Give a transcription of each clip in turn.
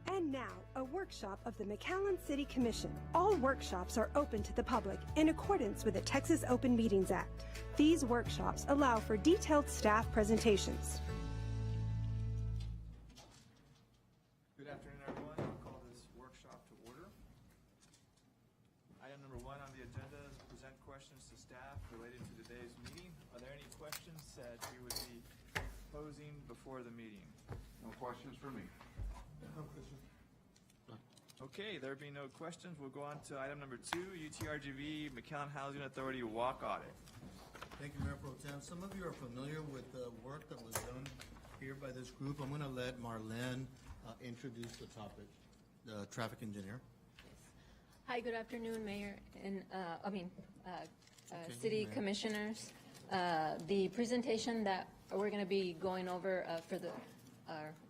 And now, a workshop of the McAllen City Commission. All workshops are open to the public in accordance with the Texas Open Meetings Act. These workshops allow for detailed staff presentations. Good afternoon, everyone. I'll call this workshop to order. Item number 1 on the agenda is present questions to staff related to today's meeting. Are there any questions that we would be posing before the meeting? No questions for me. No questions. Okay, there being no questions, we'll go on to item number 2, UTRGV McAllen Housing Authority walk audit. Thank you, Mayor Pro Tem. Some of you are familiar with the work that was done here by this group. I'm going to let Marlene introduce the topic, the traffic engineer. Hi, good afternoon, Mayor and, City Commissioners. The presentation that we're going to be going over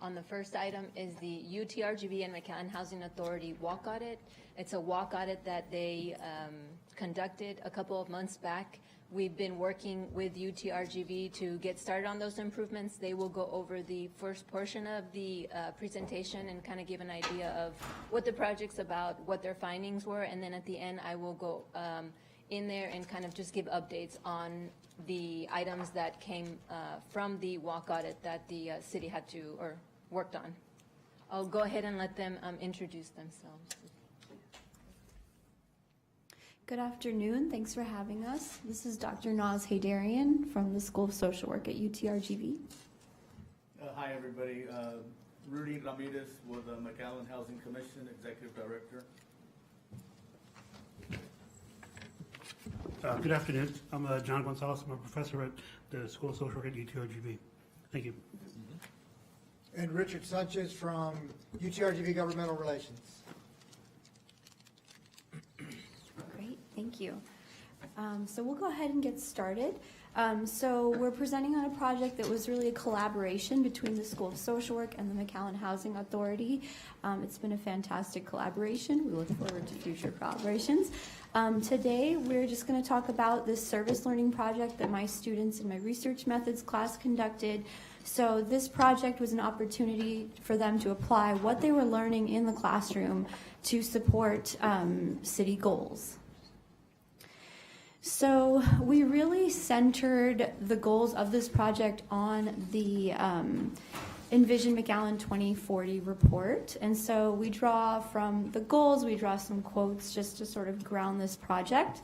on the first item is the UTRGV and McAllen Housing Authority walk audit. It's a walk audit that they conducted a couple of months back. We've been working with UTRGV to get started on those improvements. They will go over the first portion of the presentation and kind of give an idea of what the project's about, what their findings were, and then at the end I will go in there and kind of just give updates on the items that came from the walk audit that the city had to or worked on. I'll go ahead and let them introduce themselves. Good afternoon. Thanks for having us. This is Dr. Naz Haydarian from the School of Social Work at UTRGV. Hi, everybody. Rudy Ramirez with the McAllen Housing Commission, Executive Director. Good afternoon. I'm John Gonzalez. I'm a professor at the School of Social Work at UTRGV. Thank you. And Richard Sanchez from UTRGV Governmental Relations. Great, thank you. So we'll go ahead and get started. So we're presenting on a project that was really a collaboration between the School of Social Work and the McAllen Housing Authority. It's been a fantastic collaboration. We look forward to future collaborations. Today, we're just going to talk about this service learning project that my students in my research methods class conducted. So this project was an opportunity for them to apply what they were learning in the classroom to support city goals. So we really centered the goals of this project on the Envision McAllen 2040 report. And so we draw from the goals, we draw some quotes just to sort of ground this project.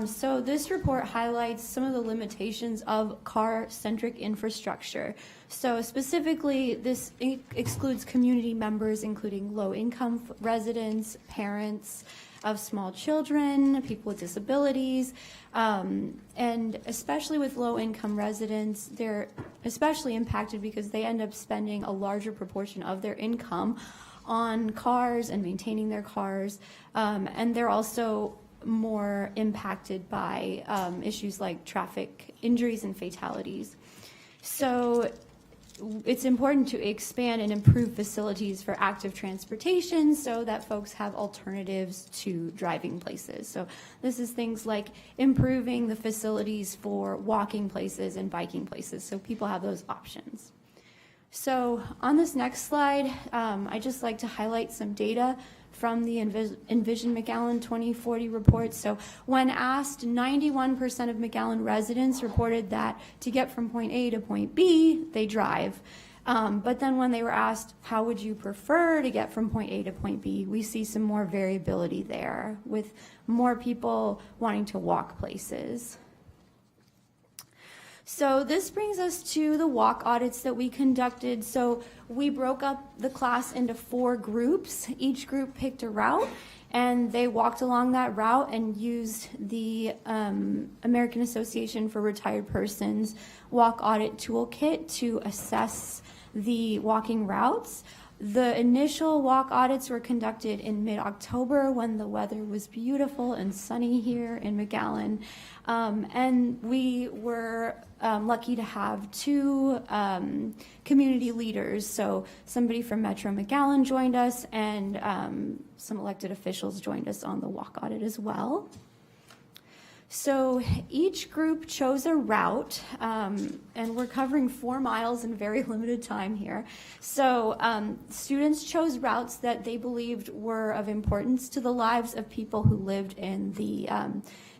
So this report highlights some of the limitations of car-centric infrastructure. So specifically, this excludes community members, including low-income residents, parents of small children, people with disabilities, and especially with low-income residents, they're especially impacted because they end up spending a larger proportion of their income on cars and maintaining their cars, and they're also more impacted by issues like traffic injuries and fatalities. So it's important to expand and improve facilities for active transportation so that folks have alternatives to driving places. So this is things like improving the facilities for walking places and biking places so people have those options. So on this next slide, I'd just like to highlight some data from the Envision McAllen 2040 report. So when asked, 91% of McAllen residents reported that to get from point A to point B, they drive. But then when they were asked, how would you prefer to get from point A to point B, we see some more variability there with more people wanting to walk places. So this brings us to the walk audits that we conducted. So we broke up the class into 4 groups. Each group picked a route, and they walked along that route and used the American Association for Retired Persons Walk Audit Toolkit to assess the walking routes. The initial walk audits were conducted in mid-October when the weather was beautiful and sunny here in McAllen. And we were lucky to have 2 community leaders. So somebody from Metro McAllen joined us, and some elected officials joined us on the walk audit as well. So each group chose a route, and we're covering 4 miles in very limited time here. So students chose routes that they believed were of importance to the lives of people who lived in the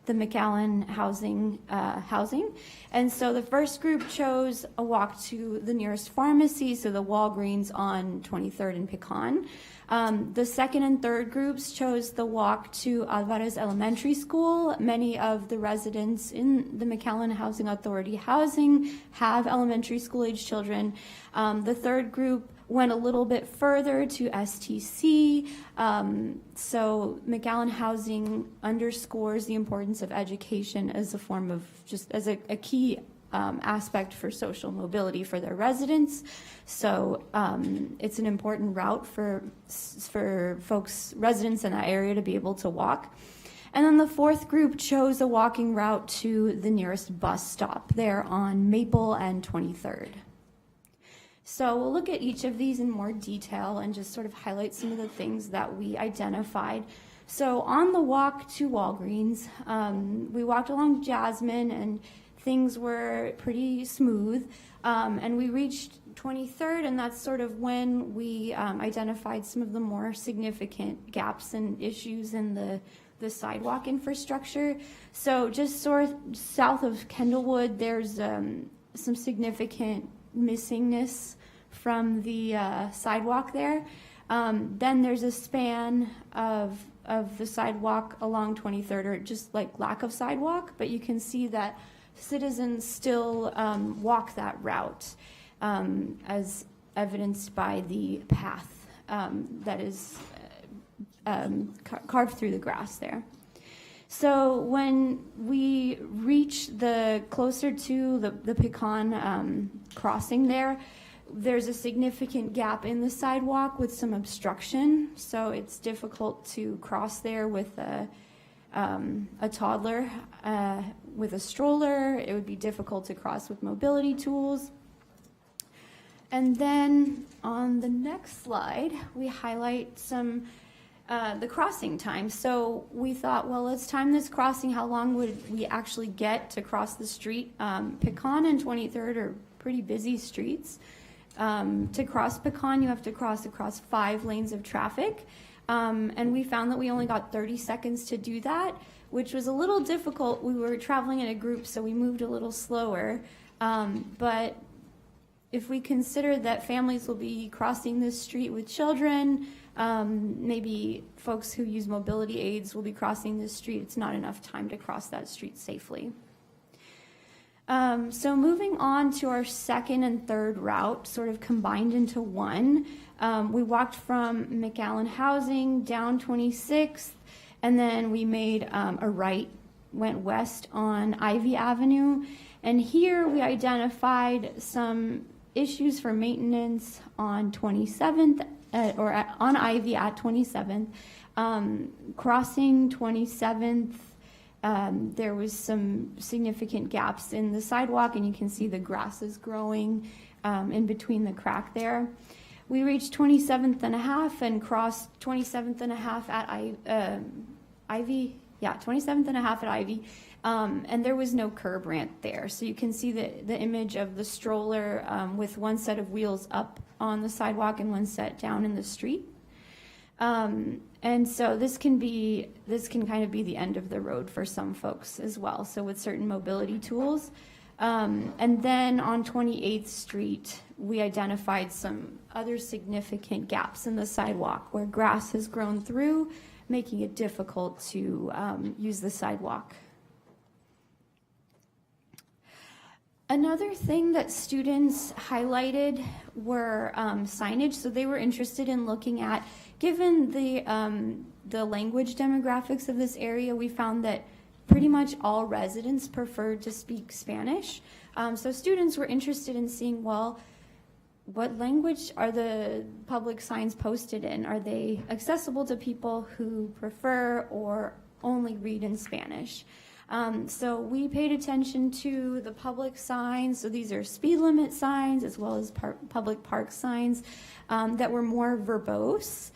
McAllen housing. And so the first group chose a walk to the nearest pharmacy, so the Walgreens on 23rd and Pecan. The second and third groups chose the walk to Alvarez Elementary School. Many of the residents in the McAllen Housing Authority housing have elementary school age children. The third group went a little bit further to STC. So McAllen Housing underscores the importance of education as a form of as a key aspect for social mobility for their residents. So it's an important route for folks, residents in that area, to be able to walk. And then the fourth group chose a walking route to the nearest bus stop there on Maple and 23rd. So we'll look at each of these in more detail and just sort of highlight some of the things that we identified. So on the walk to Walgreens, we walked along Jasmine and things were pretty smooth. And we reached 23rd, and that's sort of when we identified some of the more significant gaps and issues in the sidewalk infrastructure. So just sort of south of Kendallwood, there's some significant missingness from the sidewalk there. Then there's a span of the sidewalk along 23rd, or just like lack of sidewalk, but you can see that citizens still walk that route, as evidenced by the path that is carved through the grass there. So when we reach closer to the Pecan crossing there's a significant gap in the sidewalk with some obstruction. So it's difficult to cross there with a toddler with a stroller. It would be difficult to cross with mobility tools. And then on the next slide, we highlight some the crossing time. So we thought, well, let's time this crossing. How long would we actually get to cross the street? Pecan and 23rd are pretty busy streets. To cross Pecan, you have to cross across 5 lanes of traffic. And we found that we only got 30 seconds to do that, which was a little difficult. We were traveling in a group, so we moved a little slower. But if we consider that families will be crossing this street with children, maybe folks who use mobility aids will be crossing this street, it's not enough time to cross that street safely. So moving on to our second and third route, sort of combined into one. We walked from McAllen Housing down 26th, and then we made a right, went west on Ivy Avenue. And here we identified some issues for maintenance on 27th, on Ivy at 27th. Crossing 27th, there was some significant gaps in the sidewalk, and you can see the grass is growing in between the crack there. We reached 27th and a half and crossed 27th and a half at Ivy. Yeah, 27th and a half at Ivy. And there was no curb ramp there. So you can see the image of the stroller with one set of wheels up on the sidewalk and one set down in the street. And so this can kind of be the end of the road for some folks as well. So with certain mobility tools. And then on 28th Street, we identified some other significant gaps in the sidewalk where grass has grown through, making it difficult to use the sidewalk. Another thing that students highlighted were signage. So they were interested in looking at, given the language demographics of this area, we found that pretty much all residents preferred to speak Spanish. So students were interested in seeing, well, what language are the public signs posted in? Are they accessible to people who prefer or only read in Spanish? So we paid attention to the public signs. So these are speed limit signs as well as public park signs that were more verbose,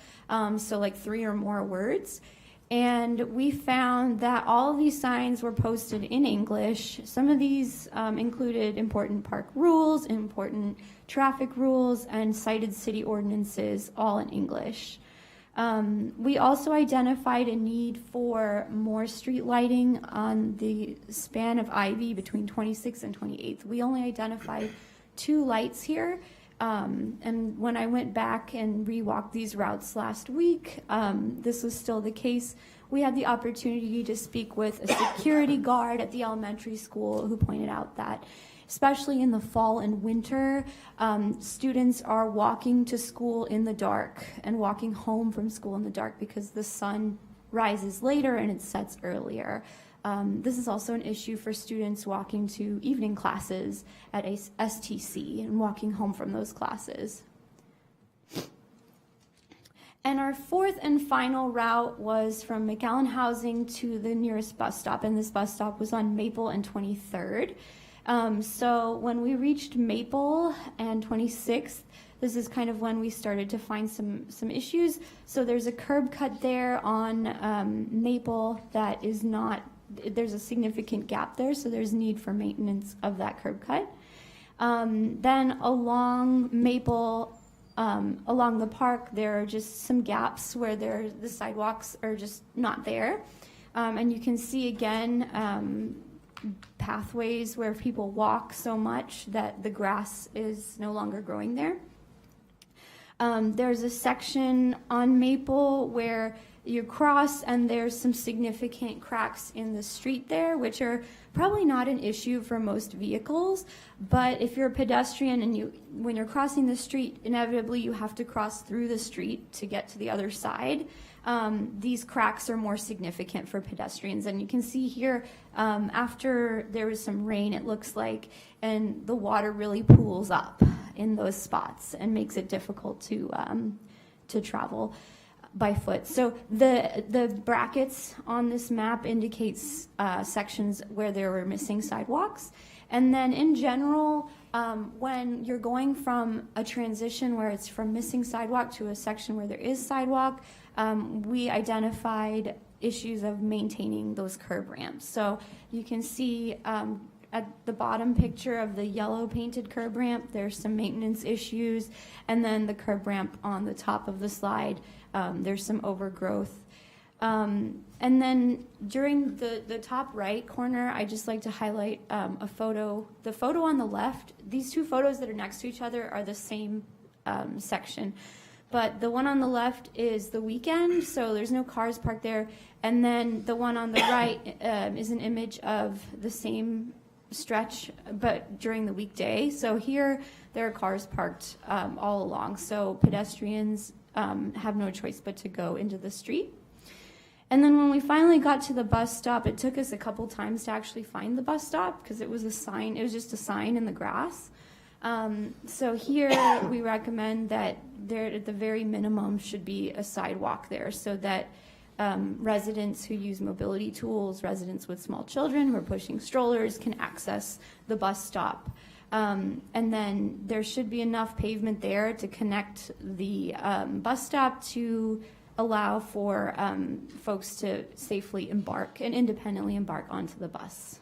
so like 3 or more words. And we found that all of these signs were posted in English. Some of these included important park rules, important traffic rules, and cited city ordinances, all in English. We also identified a need for more street lighting on the span of Ivy between 26th and 28th. We only identified 2 lights here. And when I went back and rewalked these routes last week, this was still the case. We had the opportunity to speak with a security guard at the elementary school who pointed out that, especially in the fall and winter, students are walking to school in the dark and walking home from school in the dark because the sun rises later and it sets earlier. This is also an issue for students walking to evening classes at STC and walking home from those classes. And our 4th and final route was from McAllen Housing to the nearest bus stop, and this bus stop was on Maple and 23rd. So when we reached Maple and 26th, this is kind of when we started to find some issues. So there's a curb cut there on Maple that is not, there's a significant gap there, so there's need for maintenance of that curb cut. Then along Maple, along the park, there are just some gaps where the sidewalks are just not there. And you can see again, pathways where people walk so much that the grass is no longer growing there. There's a section on Maple where you cross and there's some significant cracks in the street there, which are probably not an issue for most vehicles, but if you're a pedestrian and when you're crossing the street, inevitably you have to cross through the street to get to the other side. These cracks are more significant for pedestrians, and you can see here after there was some rain, it looks like, and the water really pools up in those spots and makes it difficult to travel by foot. So the brackets on this map indicates sections where there were missing sidewalks. And then in general, when you're going from a transition where it's from missing sidewalk to a section where there is sidewalk, we identified issues of maintaining those curb ramps. So you can see at the bottom picture of the yellow painted curb ramp, there's some maintenance issues. And then the curb ramp on the top of the slide, there's some overgrowth. And then during the top right corner, I just like to highlight a photo. The photo on the left, these 2 photos that are next to each other are the same section. But the one on the left is the weekend, so there's no cars parked there. And then the one on the right is an image of the same stretch, but during the weekday. So here, there are cars parked all along. So pedestrians have no choice but to go into the street. And then when we finally got to the bus stop, it took us a couple times to actually find the bus stop because it was a sign. It was just a sign in the grass. So here we recommend that there, at the very minimum, should be a sidewalk there so that residents who use mobility tools, residents with small children who are pushing strollers can access the bus stop. And then there should be enough pavement there to connect the bus stop to allow for folks to safely embark and independently embark onto the bus.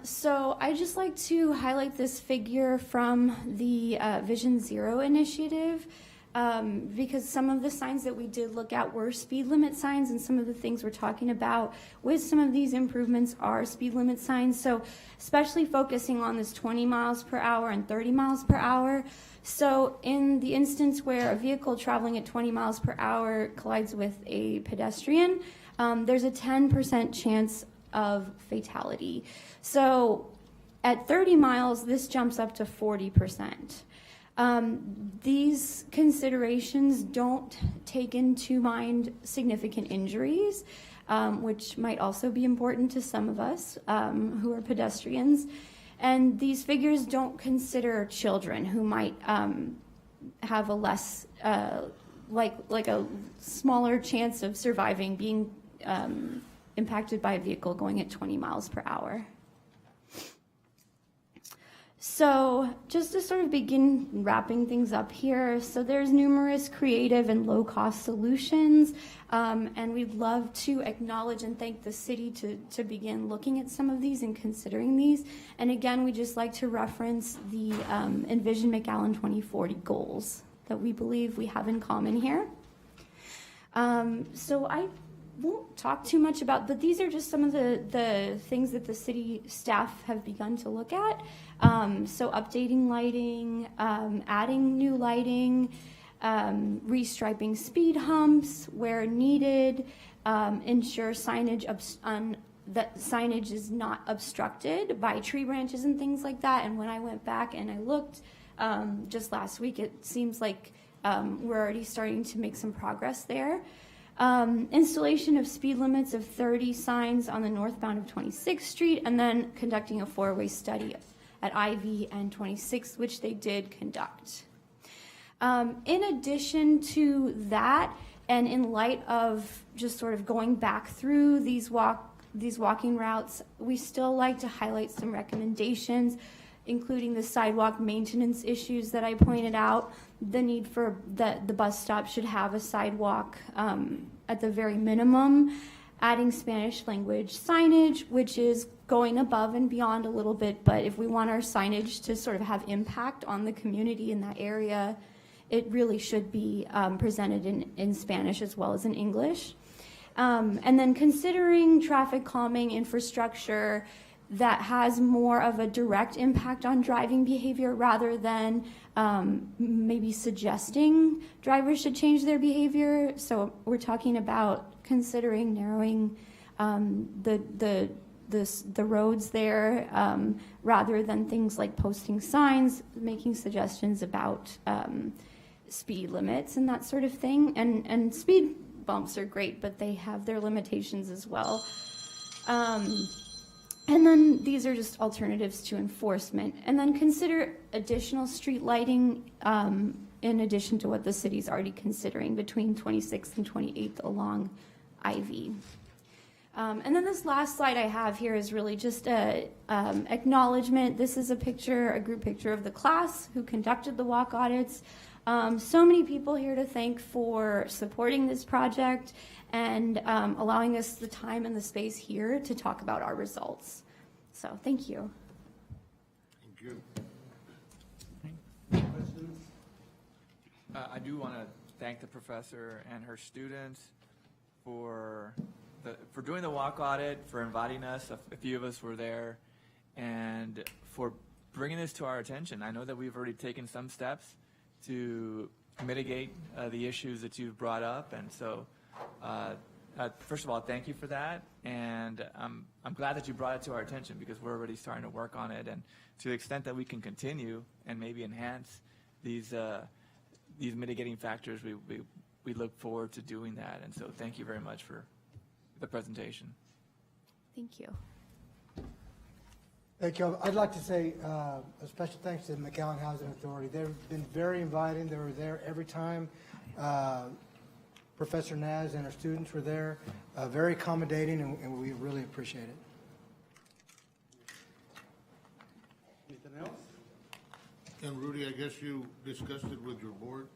So I just like to highlight this figure from the Vision Zero initiative because some of the signs that we did look at were speed limit signs, and some of the things we're talking about with some of these improvements are speed limit signs. So especially focusing on this 20 miles per hour and 30 miles per hour. So in the instance where a vehicle traveling at 20 miles per hour collides with a pedestrian, there's a 10% chance of fatality. So at 30 miles, this jumps up to 40%. These considerations don't take into mind significant injuries, which might also be important to some of us who are pedestrians. And these figures don't consider children who might have a less, like a smaller chance of surviving being impacted by a vehicle going at 20 miles per hour. So just to sort of begin wrapping things up here, so there's numerous creative and low-cost solutions, and we'd love to acknowledge and thank the city to begin looking at some of these and considering these. And again, we just like to reference the Envision McAllen 2040 goals that we believe we have in common here. So I won't talk too much about, but these are just some of the things that the city staff have begun to look at. So updating lighting, adding new lighting, restriping speed humps where needed, ensure that signage is not obstructed by tree branches and things like that. And when I went back and I looked just last week, it seems like we're already starting to make some progress there. Installation of speed limits of 30 signs on the northbound of 26th Street, and then conducting a four-way study at IV and 26th, which they did conduct. In addition to that, and in light of just sort of going back through these walking routes, we still like to highlight some recommendations, including the sidewalk maintenance issues that I pointed out, the need for the bus stop should have a sidewalk at the very minimum, adding Spanish language signage, which is going above and beyond a little bit, but if we want our signage to sort of have impact on the community in that area, it really should be presented in Spanish as well as in English. And then considering traffic calming infrastructure that has more of a direct impact on driving behavior rather than maybe suggesting drivers should change their behavior. So we're talking about considering narrowing the roads there rather than things like posting signs, making suggestions about speed limits and that sort of thing. And speed bumps are great, but they have their limitations as well. And then these are just alternatives to enforcement. And then consider additional street lighting in addition to what the city's already considering between 26th and 28th along IV. And then this last slide I have here is really just a acknowledgement. This is a group picture of the class who conducted the walk audits. So many people here to thank for supporting this project and allowing us the time and the space here to talk about our results. So thank you. Thank you. I do want to thank the professor and her students for doing the walk audit, for inviting us. A few of us were there, and for bringing this to our attention. I know that we've already taken some steps to mitigate the issues that you've brought up, and so first of all, thank you for that, and I'm glad that you brought it to our attention because we're already starting to work on it, and to the extent that we can continue and maybe enhance these mitigating factors, we look forward to doing that, and so thank you very much for the presentation. Thank you. Thank you. I'd like to say a special thanks to the McAllen Housing Authority. They've been very inviting. They were there every time. Professor Naz and our students were there, very accommodating, and we really appreciate it. Anything else? And Rudy, I guess you discussed it with your board?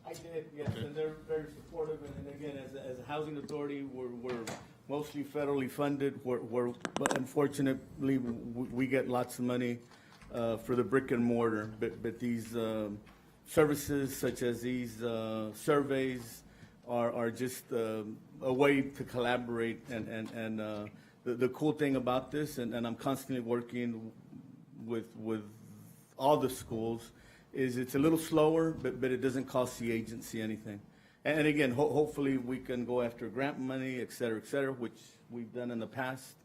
I did, yes, Okay. and they're very supportive, and again, as a housing authority, we're mostly federally funded, but unfortunately, we get lots of money for the brick and mortar, but these services such as these surveys are just a way to collaborate, and the cool thing about this, and I'm constantly working with all the schools, is it's a little slower, but it doesn't cost the agency anything. And again, hopefully we can go after grant money, et cetera, which we've done in the past.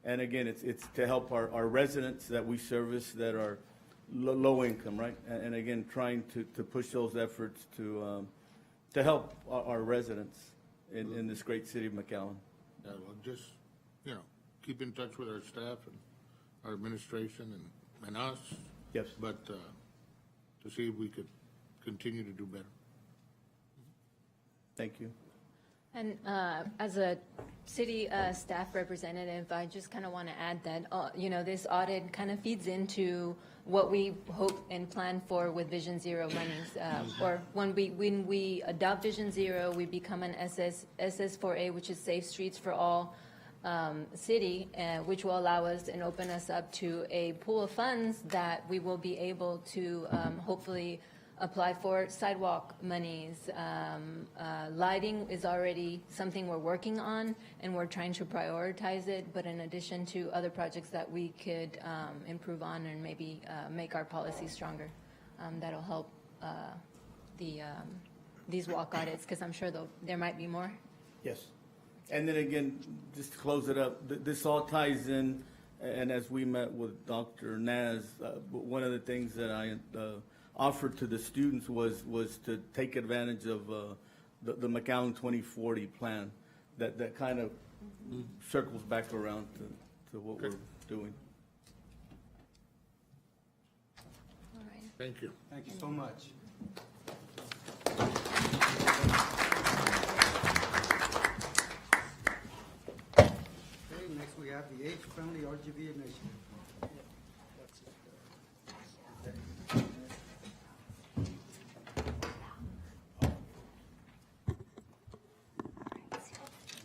And again, it's to help our residents that we service that are low income, right? And again, trying to push those efforts to help our residents in this great city of McAllen. Yeah, well, just, keep in touch with our staff and our administration and us. Yes. But to see if we could continue to do better. Thank you. And as a city staff representative, I just kind of want to add that, this audit kind of feeds into what we hope and plan for with Vision Zero monies. Or when we adopt Vision Zero, we become an SS4A, which is Safe Streets for All city, which will allow us and open us up to a pool of funds that we will be able to hopefully apply for sidewalk monies. Lighting is already something we're working on, and we're trying to prioritize it, but in addition to other projects that we could improve on and maybe make our policy stronger, that'll help these walk audits, because I'm sure there might be more. Yes. And then again, just to close it up, this all ties in, and as we met with Dr. Naz, one of the things that I offered to the students was to take advantage of the McAllen 2040 plan that kind of circles back around to what we're doing. All right. Thank you. Thank you so much. Okay, next we have the age-friendly RGB initiative.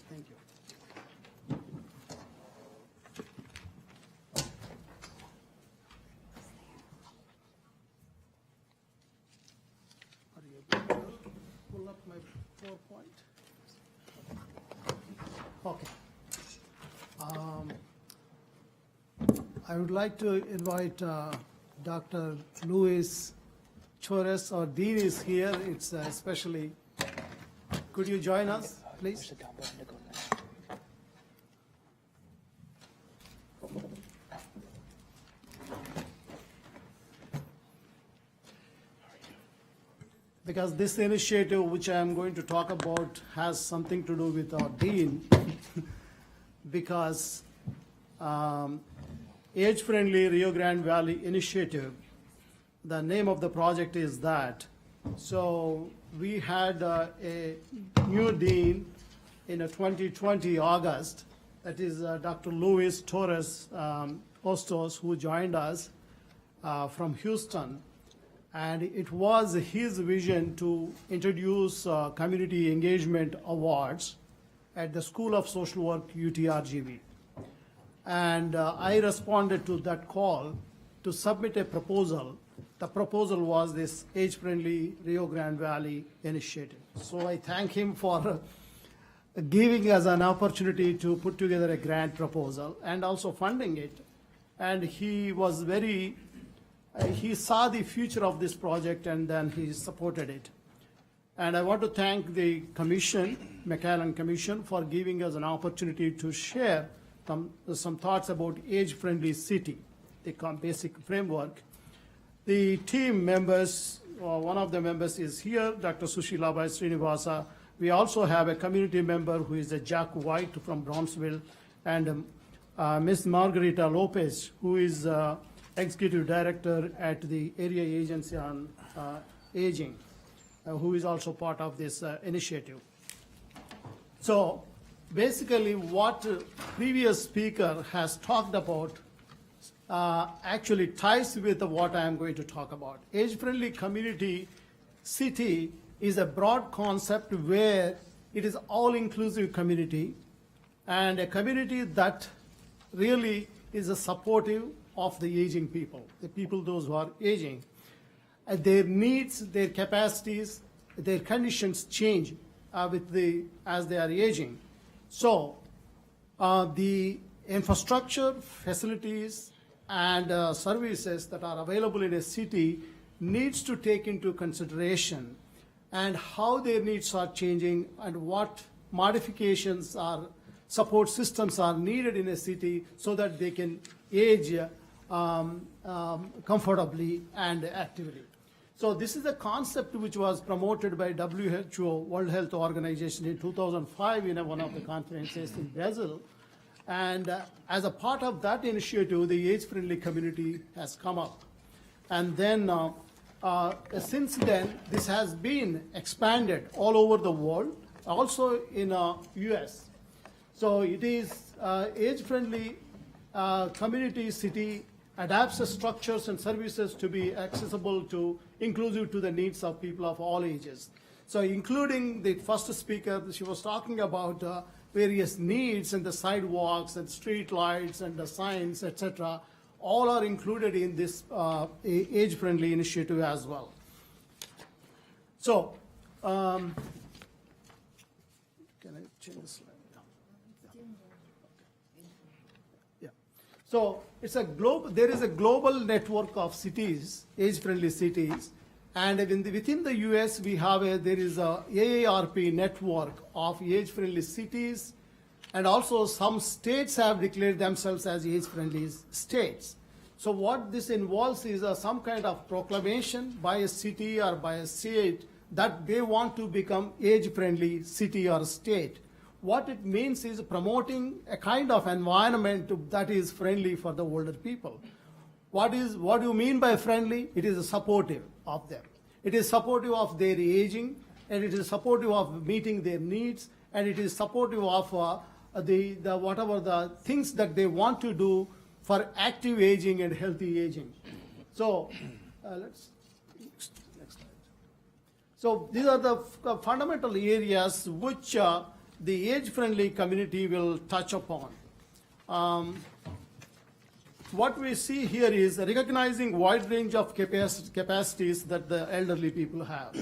Thank you. Are you able to pull up my PowerPoint? Okay. I would like to invite Dr. Luis Torres, our dean is here. It's especially, could you join us, please? Because this initiative, which I am going to talk about, has something to do with our dean. Because Age-Friendly Rio Grande Valley Initiative, the name of the project is that. So we had a new dean in 2020 August, that is Dr. Luis Torres Ostos, who joined us from Houston. And it was his vision to introduce community engagement awards at the School of Social Work, UTRGV. And I responded to that call to submit a proposal. The proposal was this Age-Friendly Rio Grande Valley Initiative. So I thank him for giving us an opportunity to put together a grant proposal and also funding it. And he was he saw the future of this project, and then he supported it. And I want to thank the commission, McAllen Commission, for giving us an opportunity to share some thoughts about age-friendly city, the basic framework. The team members, one of the members is here, Dr. Sushila Bai Srinivasa. We also have a community member who is a Jack White from Brownsville, and Ms. Margarita Lopez, who is Executive Director at the Area Agency on Aging, who is also part of this initiative. So basically what previous speaker has talked about actually ties with what I am going to talk about. Age-friendly community city is a broad concept where it is all-inclusive community, and a community that really is a supportive of the aging people, the people those who are aging. Their needs, their capacities, their conditions change as they are aging. So the infrastructure, facilities, and services that are available in a city needs to take into consideration and how their needs are changing and what modifications or support systems are needed in a city so that they can age comfortably and actively. So this is a concept which was promoted by WHO, World Health Organization, in 2005 in one of the conferences in Brazil. And as a part of that initiative, the age-friendly community has come up. And then since then, this has been expanded all over the world. also in US. So it is age-friendly community city, adapts the structures and services to be accessible to, inclusive to the needs of people of all ages. So including the first speaker, she was talking about various needs and the sidewalks and street lights and the signs, etc. All are included in this age-friendly initiative as well. So, can I change the slide? Yeah. So it's a there is a global network of cities, age-friendly cities, and within the US we have there is a AARP network of age-friendly cities, and also some states have declared themselves as age-friendly states. So what this involves is some kind of proclamation by a city or by a state that they want to become age-friendly city or state. What it means is promoting a kind of environment that is friendly for the older people. What do you mean by friendly? It is supportive of them. It is supportive of their aging, and it is supportive of meeting their needs, and it is supportive of whatever the things that they want to do for active aging and healthy aging. So next slide. So these are the fundamental areas which the age-friendly community will touch upon. What we see here is recognizing wide range of capacities that the elderly people have.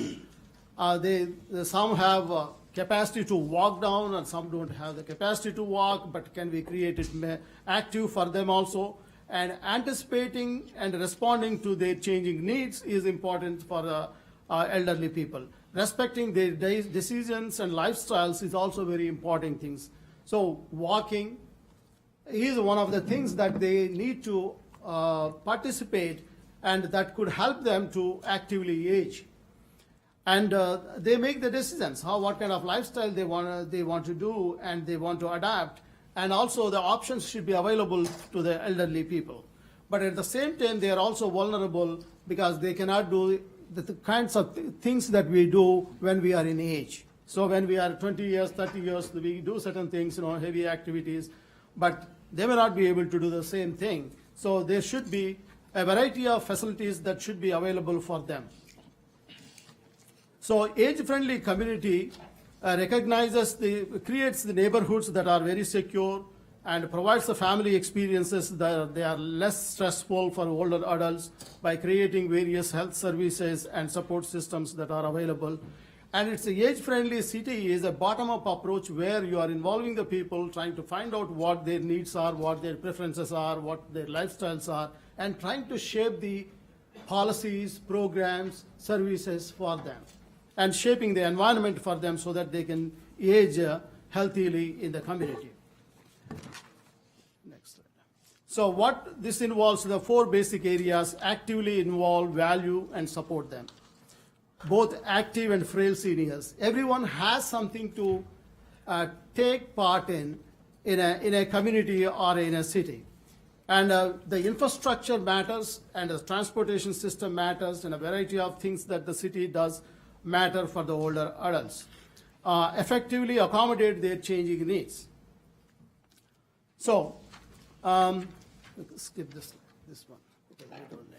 Some have capacity to walk down, and some don't have the capacity to walk, but can we create it active for them also? And anticipating and responding to their changing needs is important for elderly people. Respecting their decisions and lifestyles is also very important things. So walking is one of the things that they need to participate, and that could help them to actively age. And they make the decisions, what kind of lifestyle they want to do and they want to adapt. And also the options should be available to the elderly people. But at the same time, they are also vulnerable because they cannot do the kinds of things that we do when we are in age. So when we are 20 years, 30 years, we do certain things, heavy activities, but they may not be able to do the same thing. So there should be a variety of facilities that should be available for them. So age-friendly community creates the neighborhoods that are very secure and provides the family experiences that they are less stressful for older adults by creating various health services and support systems that are available. And it's a age-friendly city is a bottom-up approach where you are involving the people, trying to find out what their needs are, what their preferences are, what their lifestyles are, and trying to shape the policies, programs, services for them, and shaping the environment for them so that they can age healthily in the community. Next slide. So what this involves, the 4 basic areas: actively involve, value, and support them. Both active and frail seniors. Everyone has something to take part in a community or in a city. And the infrastructure matters, and the transportation system matters, and a variety of things that the city does matter for the older adults. Effectively accommodate their changing needs. So, skip this one. Because I don't need.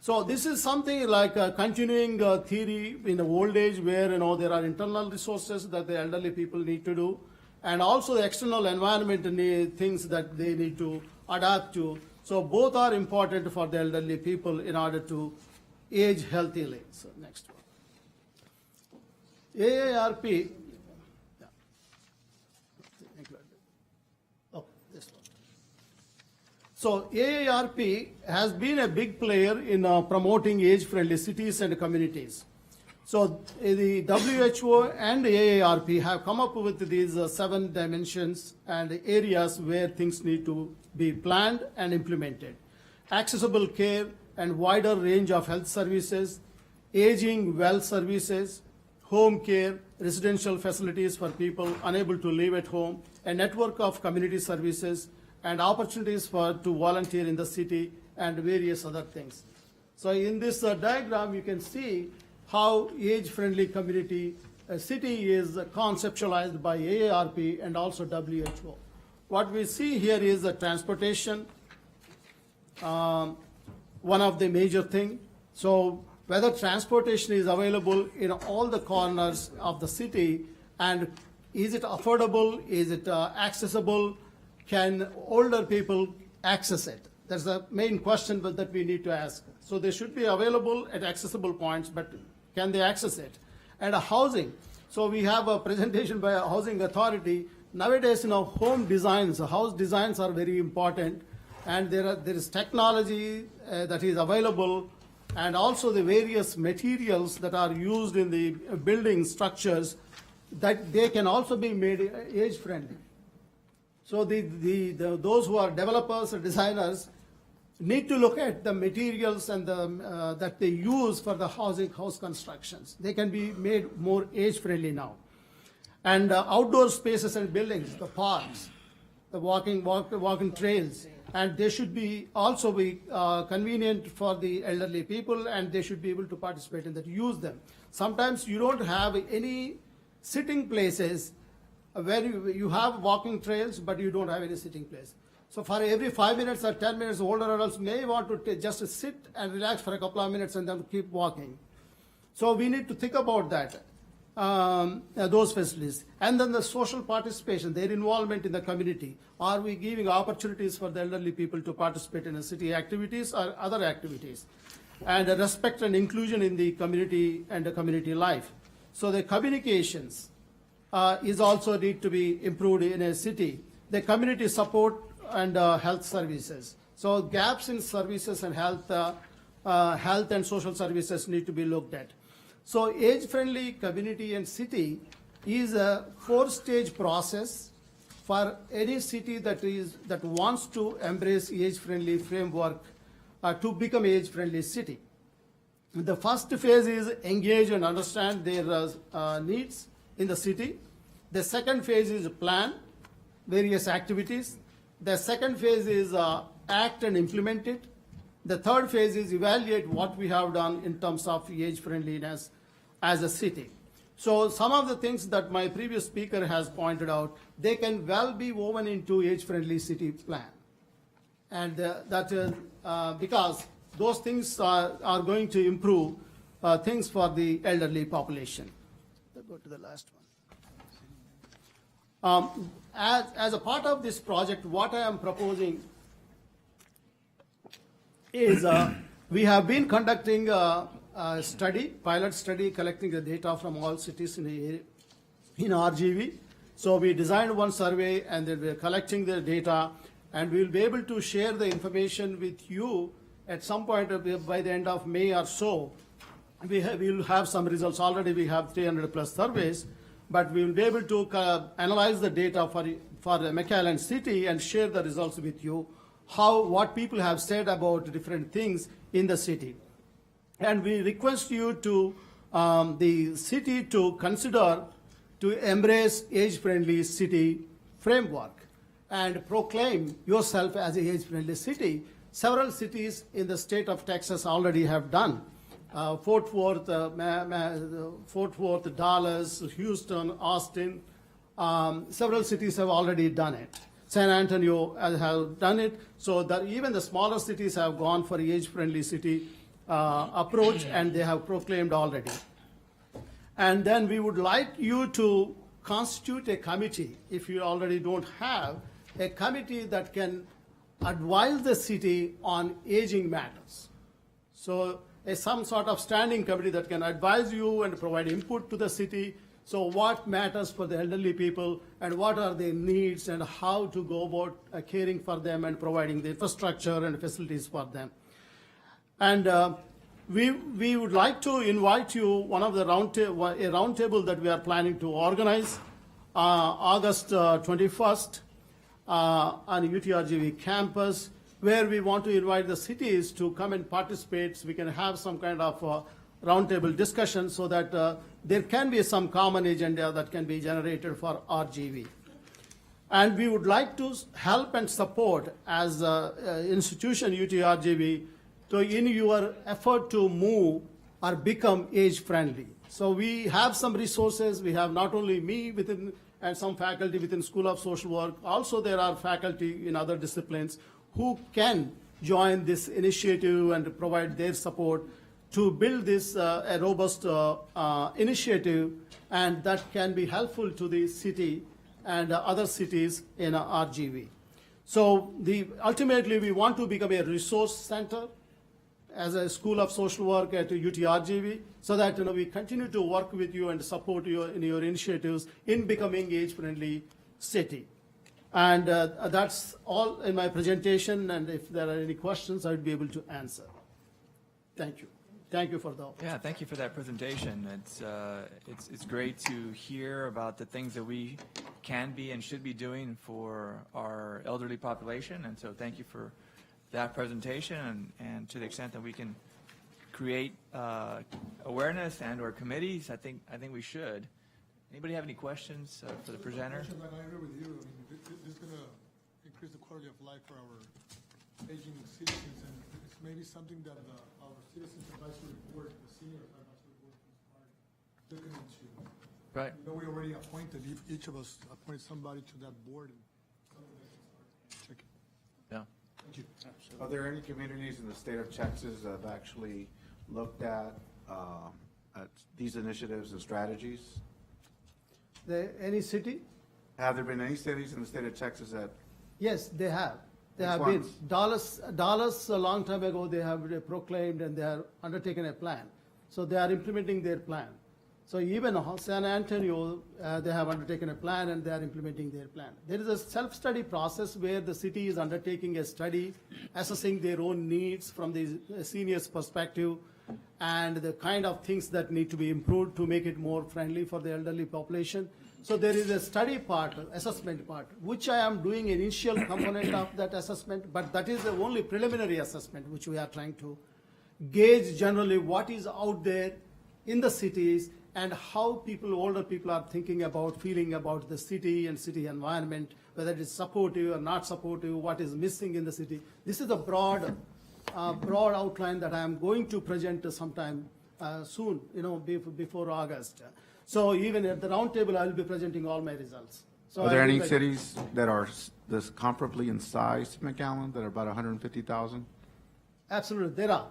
So this is something like a continuing theory in the old age where there are internal resources that the elderly people need to do, and also the external environment things that they need to adapt to. So both are important for the elderly people in order to age healthily. So next one. AARP. Yeah. Oh, this one. So AARP has been a big player in promoting age-friendly cities and communities. So the WHO and AARP have come up with these 7 dimensions and areas where things need to be planned and implemented. Accessible care and wider range of health services, aging well services, home care, residential facilities for people unable to live at home, a network of community services, and opportunities to volunteer in the city, and various other things. So in this diagram, you can see how age-friendly community city is conceptualized by AARP and also WHO. What we see here is the transportation, one of the major thing. So whether transportation is available in all the corners of the city, and is it affordable, is it accessible, can older people access it? That's the main question that we need to ask. So they should be available at accessible points, but can they access it? And housing. So we have a presentation by a housing authority. Nowadays, home designs, house designs are very important, and there is technology that is available, and also the various materials that are used in the building structures, that they can also be made age-friendly. So those who are developers or designers need to look at the materials and that they use for the house constructions. They can be made more age-friendly now. And outdoor spaces and buildings, the parks, the walking trails, and they should be also be convenient for the elderly people, and they should be able to participate in that, use them. Sometimes you don't have any sitting places where you have walking trails, but you don't have any sitting place. So for every 5 minutes or 10 minutes, older adults may want to just sit and relax for a couple of minutes and then keep walking. So we need to think about that, those facilities. And then the social participation, their involvement in the community. Are we giving opportunities for the elderly people to participate in the city activities or other activities? And respect and inclusion in the community and the community life. So the communications is also need to be improved in a city. The community support and health services. So gaps in services and health and social services need to be looked at. So age-friendly community and city is a 4-stage process for any city that wants to embrace age-friendly framework to become age-friendly city. The first phase is engage and understand their needs in the city. The second phase is plan various activities. The second phase is act and implement it. The third phase is evaluate what we have done in terms of age friendliness as a city. So some of the things that my previous speaker has pointed out, they can well be woven into age friendly city plan. And that is because those things are going to improve things for the elderly population. Let's go to the last one. As a part of this project, what I am proposing is we have been conducting a pilot study, collecting the data from all cities in RGV. So we designed one survey, and then we're collecting the data, and we'll be able to share the information with you at some point by the end of May or so. We'll have some results. Already we have 300 plus surveys, but we will be able to analyze the data for the McAllen city and share the results with you, what people have said about different things in the city. And we request you to, the city to consider to embrace age-friendly city framework and proclaim yourself as an age-friendly city. Several cities in the state of Texas already have done. Fort Worth, Dallas, Houston, Austin, several cities have already done it. San Antonio have done it. So that even the smaller cities have gone for age-friendly city approach, and they have proclaimed already. And then we would like you to constitute a committee, if you already don't have, a committee that can advise the city on aging matters. So some sort of standing committee that can advise you and provide input to the city. So what matters for the elderly people, and what are their needs, and how to go about caring for them and providing the infrastructure and facilities for them. And we would like to invite you one of the roundtable that we are planning to organize August 21st on UTRGV campus, where we want to invite the cities to come and participate, so we can have some kind of roundtable discussion, so that there can be some common agenda that can be generated for RGV. And we would like to help and support as an institution, UTRGV, in your effort to move are become age-friendly. So we have some resources. We have not only me within and some faculty within School of Social Work. Also, there are faculty in other disciplines who can join this initiative and provide their support to build this a robust initiative, and that can be helpful to the city and other cities in RGV. So ultimately, we want to become a resource center as a School of Social Work at UTRGV, so that we continue to work with you and support you in your initiatives in becoming age-friendly city. And that's all in my presentation, and if there are any questions, I'd be able to answer. Thank you. Thank you for the opportunity. Yeah, thank you for that presentation. It's great to hear about the things that we can be and should be doing for our elderly population, and so thank you for that presentation, and to the extent that we can create awareness and/or committees, I think we should. Anybody have any questions for the presenter? I agree with you. I mean, this is going to increase the quality of life for our aging citizens, and it's maybe something that our Citizens Advisory Board, the Senior Advisory Board, can start looking into. Right. We already appointed, each of us appointed somebody to that board, and something that can start checking. Yeah. Thank you. Are there any communities in the state of Texas that have actually looked at these initiatives and strategies? Any city? Have there been any cities in the state of Texas that? Yes, they have. They Which have ones? been. Dallas, a long time ago, they have proclaimed and they have undertaken a plan. So they are implementing their plan. So even San Antonio, they have undertaken a plan and they are implementing their plan. There is a self-study process where the city is undertaking a study, assessing their own needs from the seniors' perspective, and the kind of things that need to be improved to make it more friendly for the elderly population. So there is a study part, assessment part, which I am doing initial component of that assessment, but that is the only preliminary assessment which we are trying to gauge generally what is out there in the cities and how older people are thinking about, feeling about the city and city environment, whether it is supportive or not supportive, what is missing in the city. This is a broad outline that I am going to present sometime soon, before August. So even at the roundtable, I will be presenting all my results. So Are there any cities that are this comparably in size to McAllen that are about 150,000? Absolutely, there are.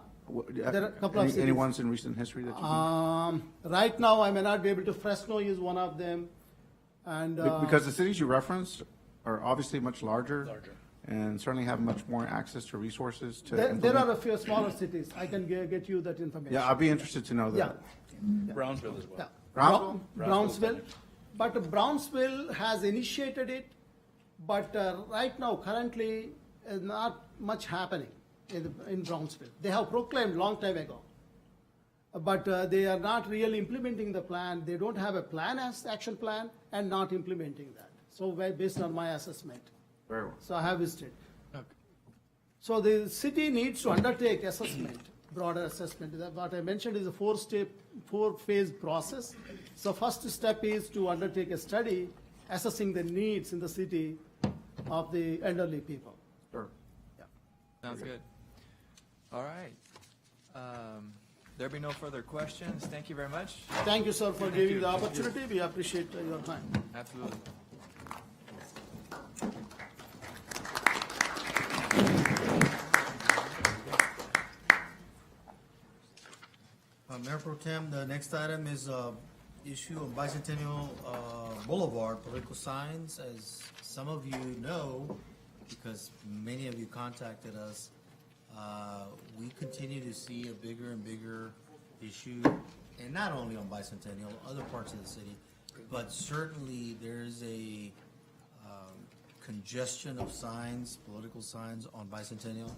There are a couple of cities. Any ones in recent history that you Right now, I may not be able to. Fresno is one of them, and because the cities you referenced are obviously much larger, and certainly have much more access to resources to there implement. are a few smaller cities. I can get you that information. Yeah, I'd be interested to know that. Yeah. Brownsville as well. Yeah. Brownsville? Brownsville. But Brownsville has initiated it, but right now, currently, not much happening in Brownsville. They have proclaimed long time ago, but they are not really implementing the plan. They don't have a plan as action plan and not implementing that. So based on my assessment. Very well. So I have visited. Okay. So the city needs to undertake assessment, broader assessment. What I mentioned is a four-phase process. So first step is to undertake a study assessing the needs in the city of the elderly people. Sure. Yeah. Sounds good. All right. There be no further questions. Thank you very much. Thank you, sir, for giving the opportunity. We appreciate your time. Absolutely. Mayor Pro Tem, the next item is issue of Bicentennial Boulevard political signs. As some of you know, because many of you contacted us, we continue to see a bigger and bigger issue, and not only on Bicentennial, other parts of the city, but certainly there's a congestion of signs, political signs on Bicentennial.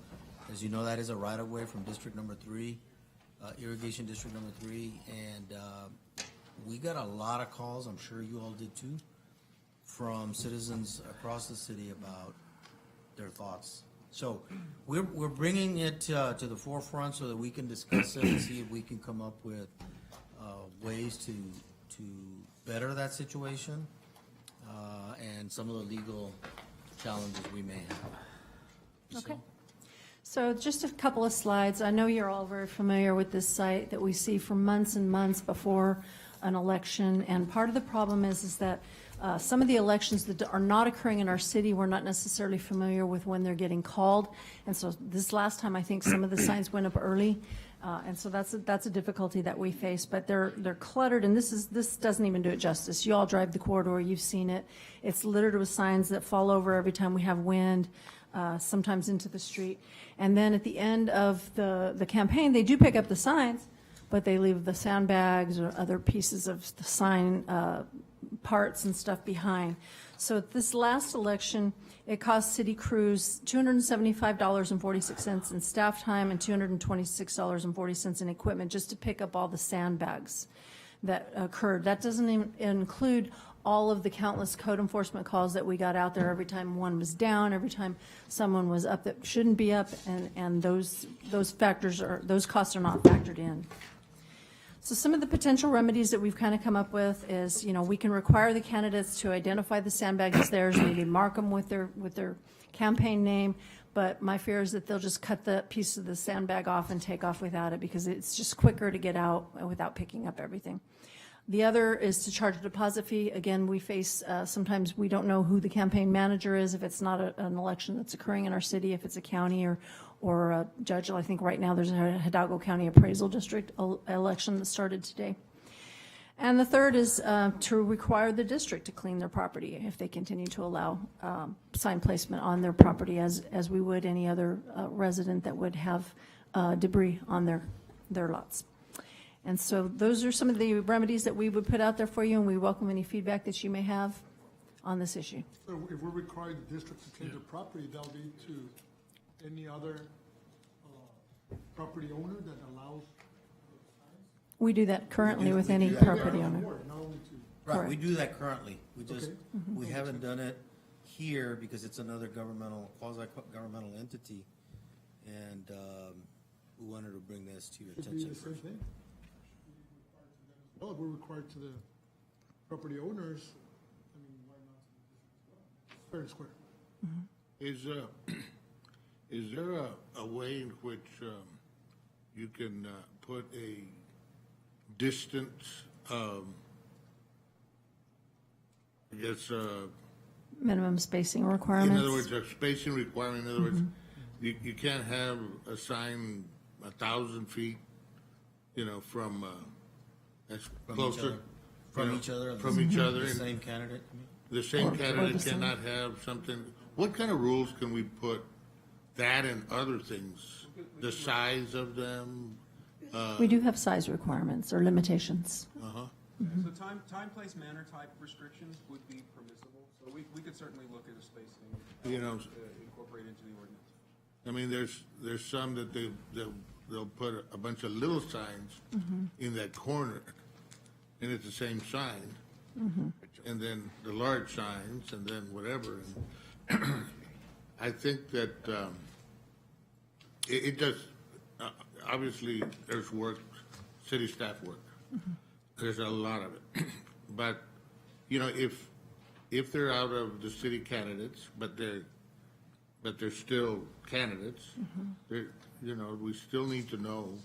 As you know, that is a right-of-way from District Number 3. Irrigation District Number 3, and we got a lot of calls, I'm sure you all did too, from citizens across the city about their thoughts. So we're bringing it to the forefront so that we can discuss it and see if we can come up with ways to better that situation and some of the legal challenges we may have. Okay. So just a couple of slides. I know you're all very familiar with this site that we see for months and months before an election. And part of the problem is that some of the elections that are not occurring in our city, we're not necessarily familiar with when they're getting called. And so this last time, I think some of the signs went up early. And so that's a difficulty that we face, but they're cluttered, and this doesn't even do it justice. You all drive the corridor, you've seen it. It's littered with signs that fall over every time we have wind, sometimes into the street. And then at the end of the campaign, they do pick up the signs, but they leave the sandbags or other pieces of the sign parts and stuff behind. So at this last election, it cost city crews $275.46 in staff time and $226.40 in equipment just to pick up all the sandbags that occurred. That doesn't even include all of the countless code enforcement calls that we got out there every time one was down, every time someone was up that shouldn't be up, and those costs are not factored in. So some of the potential remedies that we've kind of come up with is, we can require the candidates to identify the sandbags as theirs, maybe mark them with their campaign name, but my fear is that they'll just cut the piece of the sandbag off and take off without it because it's just quicker to get out without picking up everything. The other is to charge a deposit fee. Again, we face, sometimes we don't know who the campaign manager is if it's not an election that's occurring in our city, if it's a county or a judge. I think right now there's a Hidalgo County Appraisal District election that started today. And the third is to require the district to clean their property if they continue to allow sign placement on their property as we would any other resident that would have debris on their lots. And so those are some of the remedies that we would put out there for you, and we welcome any feedback that you may have on this issue. So if we're requiring the district to clean their property, that'll be to any other property owner that allows signs? We do that currently with any property owner. Not only to. Right, we Correct. do that currently. We just, Okay. we haven't done it here because it's another quasi-governmental entity. And we wanted to bring this to your Should be attention the same first. thing. Well, if we're required to the property owners, I mean, why not to the district as well? Fair and square. Is there a way in which you can put a distance, I guess, Minimum spacing requirements. in other words, a spacing requirement, in other words, you can't have a sign 1,000 feet, from, that's From each closer. other. From each other. From each other. The and same candidate. The same Or candidate the same. cannot have something, what kind of rules can we put that and other things? The size of them? We do have size requirements or limitations. So time, place, manner type restrictions would be permissible. So we could certainly look at a spacing, incorporate into the ordinance. I mean, there's some that they'll put a bunch of little signs in that corner, and it's the same sign. And then the large signs, and then whatever. And I think that it does, obviously, there's work, city staff work. There's a lot of it. But, if they're out of the city candidates, but they're still candidates, we still need to know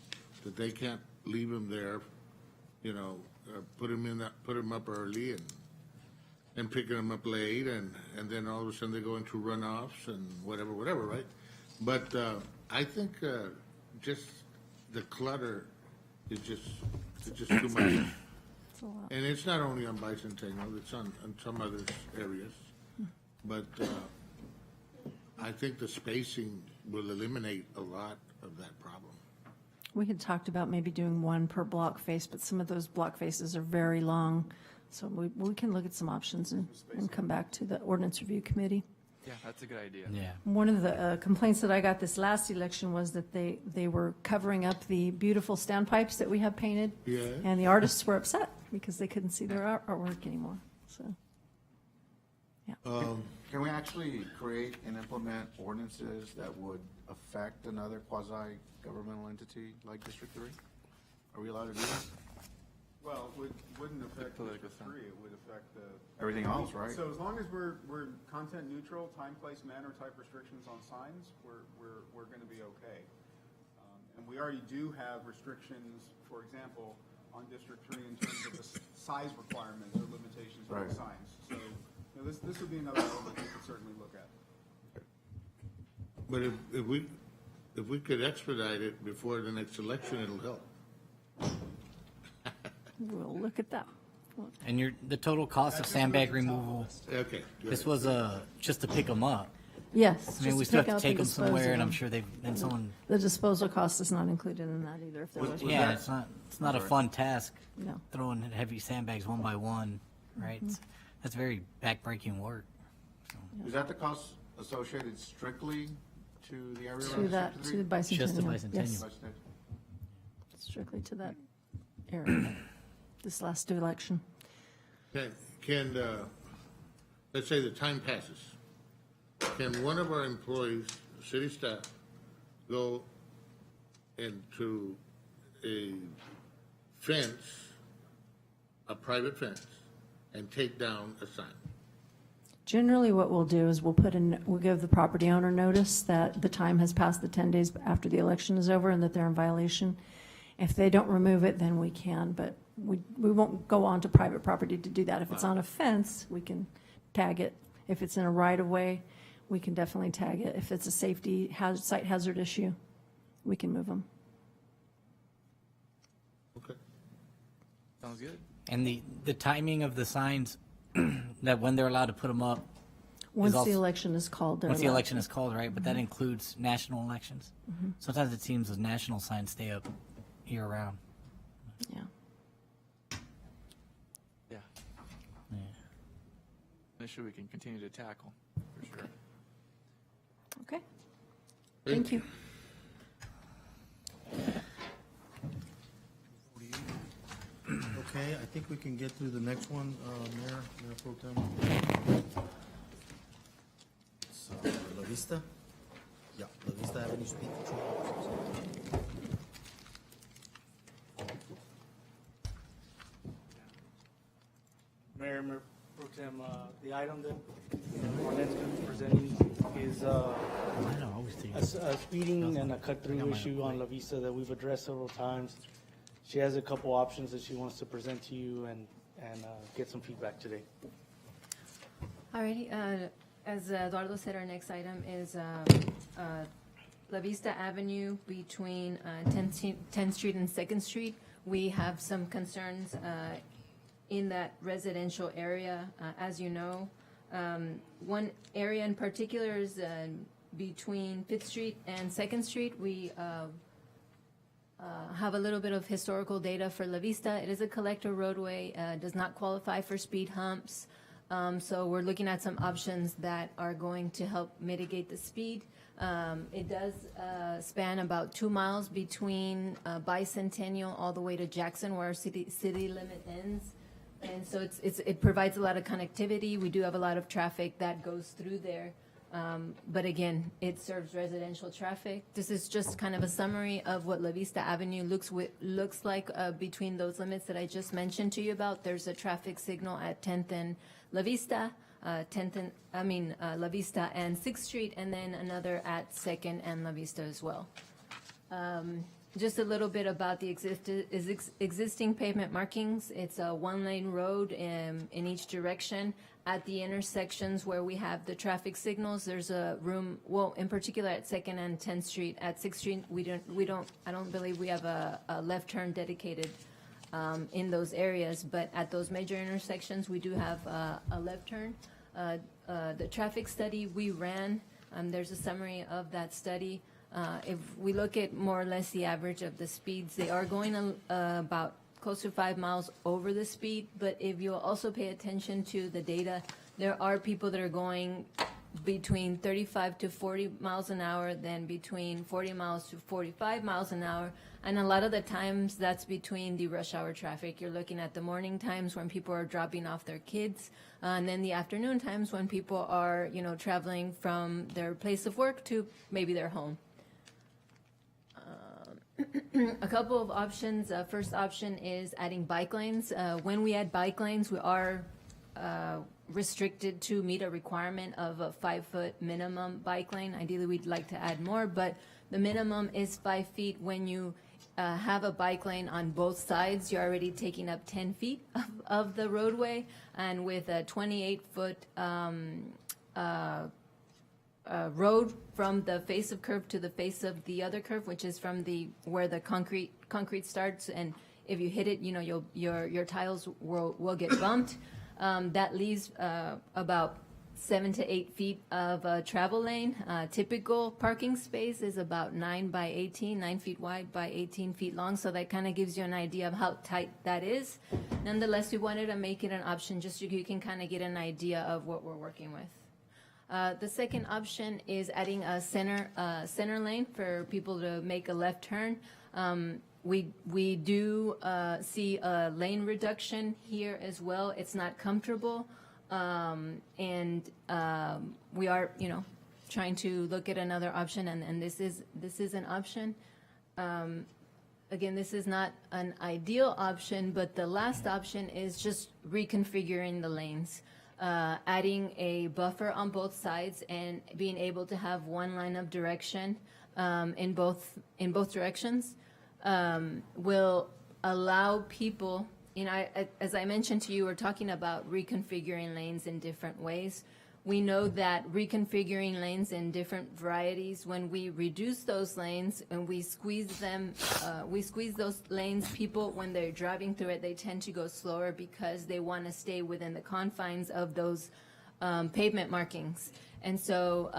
that they can't leave them there, put them up early and picking them up late, and then all of a sudden they go into runoffs and whatever, right? But I think just the clutter is just too much. And it's not only on Bicentennial, it's on some other areas. But I think the spacing will eliminate a lot of that problem. We had talked about maybe doing one per block face, but some of those block faces are very long. So we can look at some options and come back to the ordinance review committee. Yeah, that's a good idea. Yeah. One of the complaints that I got this last election was that they were covering up the beautiful standpipes that we have painted. Yeah. And the artists were upset because they couldn't see their artwork anymore, so. Can we actually create and implement ordinances that would affect another quasi-governmental entity like District 3? Are we allowed to do that? Well, it wouldn't affect political District 3, it would affect the. Everything else, right? So as long as we're content neutral, time, place, manner type restrictions on signs, we're gonna be okay. And we already do have restrictions, for example, on District 3 in terms of the size requirements or limitations on Right. the signs. So, you know, this would be another element we could certainly look at. But if we could expedite it before the next election, it'll help. We'll look at that. And the total cost of sandbag removal, Okay. good. this was just to pick them up. Yes. I mean, just we to still pick have up to take them and dispose somewhere, of and I'm them. sure then someone, The disposal cost is not included in that either, if there was. one. yeah, it's not a fun task, No. throwing heavy sandbags one by one, right? That's very backbreaking work. Is that the cost associated strictly to the area? To that, to the bicentennial. Just the bicentennial. Yes, strictly to that area, this last election. Can, let's say the time passes. Can one of our employees, city staff, go into a fence, a private fence, and take down a sign? Generally, what we'll do is we'll give the property owner notice that the time has passed the 10 days after the election is over and that they're in violation. If they don't remove it, then we can, but we won't go on to private property to do that. If it's on a fence, we can tag it. If it's in a right-of-way, we can definitely tag it. If it's a site hazard issue, we can move them. Okay. Sounds good. And the timing of the signs, that when they're allowed to put them up. Once the election is called, they're Once the allowed election to. is called, right? But that includes national elections. Sometimes it seems those national signs stay up year-round. Yeah. Yeah. Yeah. An issue we can continue to tackle, for sure. Okay. Thank you. Okay, I think we can get through the next one, Mayor Pro Tem. So, La Vista? Yeah, La Vista Avenue Speed Patrol. Mayor Pro Tem, the item that Ornette's going to be presenting is a speeding and a cut-through issue on La Vista that we've addressed several times. She has a couple options that she wants to present to you and get some feedback today. Alrighty, as Eduardo said, our next item is La Vista Avenue between 10th Street and 2nd Street. We have some concerns in that residential area, as you know. One area in particular is between 5th Street and 2nd Street. We have a little bit of historical data for La Vista. It is a collector roadway, does not qualify for speed humps. So we're looking at some options that are going to help mitigate the speed. It does span about 2 miles between Bicentennial all the way to Jackson, where our city limit ends. And so it provides a lot of connectivity. We do have a lot of traffic that goes through there. But again, it serves residential traffic. This is just kind of a summary of what La Vista Avenue looks like between those limits that I just mentioned to you about. There's a traffic signal at 10th and La Vista, La Vista and 6th Street, and then another at 2nd and La Vista as well. Just a little bit about the existing pavement markings. It's a one-lane road in each direction. At the intersections where we have the traffic signals, there's a room, well, in particular at 2nd and 10th Street. At 6th Street, I don't believe we have a left turn dedicated in those areas, but at those major intersections, we do have a left turn. The traffic study we ran, there's a summary of that study. If we look at more or less the average of the speeds, they are going about close to 5 miles over the speed, but if you'll also pay attention to the data, there are people that are going between 35 to 40 miles an hour, then between 40 miles to 45 miles an hour, and a lot of the times that's between the rush hour traffic. You're looking at the morning times when people are dropping off their kids, and then the afternoon times when people are, traveling from their place of work to maybe their home. a couple of options. First option is adding bike lanes. When we add bike lanes, we are restricted to meet a requirement of a 5-foot minimum bike lane. Ideally, we'd like to add more, but the minimum is 5 feet. When you have a bike lane on both sides, you're already taking up 10 feet of the roadway, and with a 28-foot road from the face of curve to the face of the other curve, which is from where the concrete starts, and if you hit it, you know, your tiles will get bumped. That leaves about 7 to 8 feet of a travel lane. Typical parking space is about 9 feet wide by 18 feet long, so that kind of gives you an idea of how tight that is. Nonetheless, we wanted to make it an option just so you can kind of get an idea of what we're working with. The second option is adding a center lane for people to make a left turn. We do see a lane reduction here as well. It's not comfortable, and we are, you know, trying to look at another option, and this is an option. Again, this is not an ideal option, but the last option is just reconfiguring the lanes. Adding a buffer on both sides and being able to have one line of direction in both directions will allow people, you know, as I mentioned to you, we're talking about reconfiguring lanes in different ways. We know that reconfiguring lanes in different varieties, when we reduce those lanes and we squeeze those lanes, people, when they're driving through it, they tend to go slower because they want to stay within the confines of those pavement markings. And so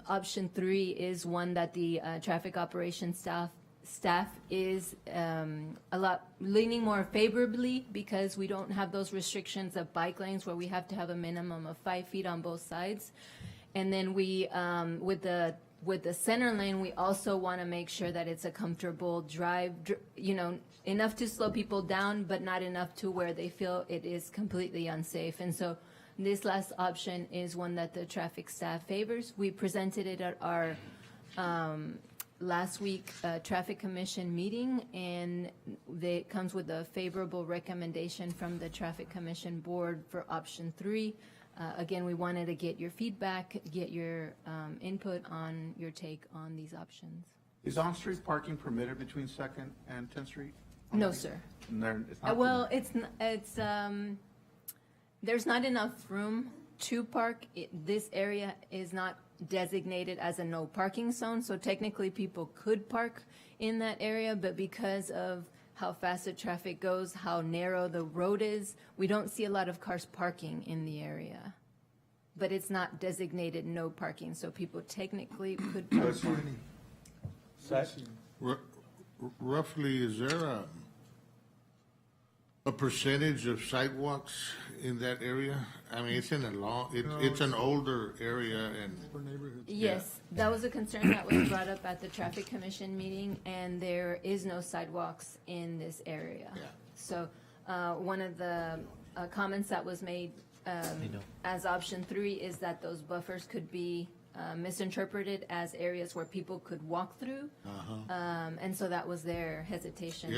option 3 is one that the traffic operations staff is a lot leaning more favorably, because we don't have those restrictions of bike lanes where we have to have a minimum of 5 feet on both sides. And then we, with the center lane, we also want to make sure that it's a comfortable drive, you know, enough to slow people down, but not enough to where they feel it is completely unsafe. And so this last option is one that the traffic staff favors. We presented it at our last week traffic commission meeting, and it comes with a favorable recommendation from the traffic commission board for option 3. Again, we wanted to get your feedback, get your input on your take on these options. Is on-street parking permitted between 2nd and 10th Street? No, sir. It's not Well, it's there's not enough room to park. This area is not designated as a no parking zone, so technically people could park in that area, but because of how fast the traffic goes, how narrow the road is, we don't see a lot of cars parking in the area. But it's not designated no parking, so people technically could park. Roughly, is there a percentage of sidewalks in that area? I mean, it's in a it's an older area, and Yes, that was a concern that was brought up at the traffic commission meeting, and there is no sidewalks in this area. So one of the comments that was made as option 3 is that those buffers could be misinterpreted as areas where people could walk through. And so that was their hesitation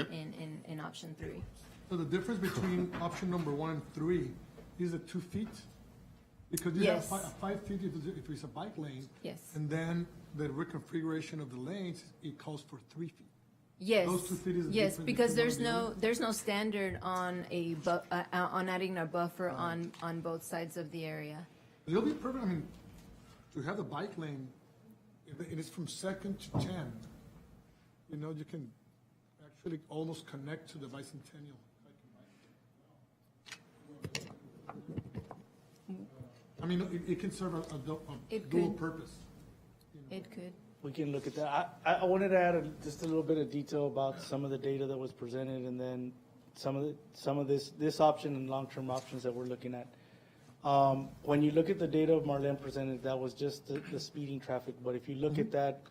in option 3. So the difference between option number 1 and 3 is the 2 feet? Because you have 5 feet if it's a bike lane. Yes. And then the reconfiguration of the lanes, it calls for 3 feet. Yes. Those 2 feet is the yes, difference because between one and the there's no standard on on adding a buffer on both sides of the area. It'll be perfect, I mean, to have the bike lane, and it's from 2nd to 10, you know, you can actually almost connect to the bicentennial. I mean, it can serve a dual purpose. It could. We can look at that. I wanted to add just a little bit of detail about some of the data that was presented, and then some of this option and long-term options that we're looking at. When you look at the data Marlene presented, that was just the speeding traffic. But if you look at that,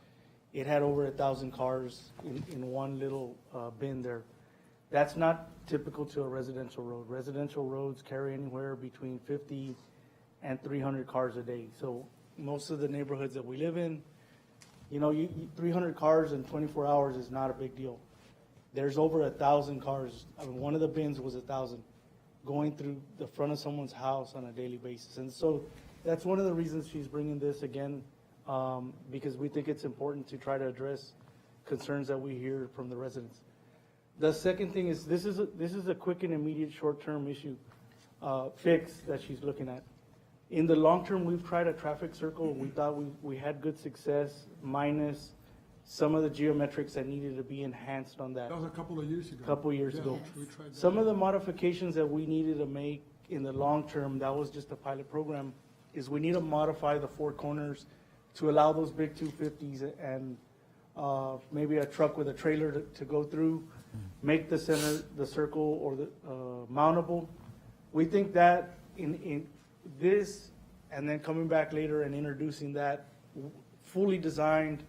it had over 1,000 cars in one little bin there. That's not typical to a residential road. Residential roads carry anywhere between 50 and 300 cars a day. So most of the neighborhoods that we live in, you know, 300 cars in 24 hours is not a big deal. there's over 1,000 cars. I mean, one of the bins was 1,000 going through the front of someone's house on a daily basis. And so that's one of the reasons she's bringing this again, because we think it's important to try to address concerns that we hear from the residents. The second thing is, this is a quick and immediate short-term issue, fix that she's looking at. In the long term, we've tried a traffic circle. We thought we had good success, minus some of the geometrics that needed to be enhanced on that. That was a couple of years ago. Couple years Yeah, ago. we tried that. Some of the modifications that we needed to make in the long term, that was just a pilot program, is we need to modify the four corners to allow those big 250s and maybe a truck with a trailer to go through, make the center, the circle, or the mountable. We think that in this, and then coming back later and introducing that fully designed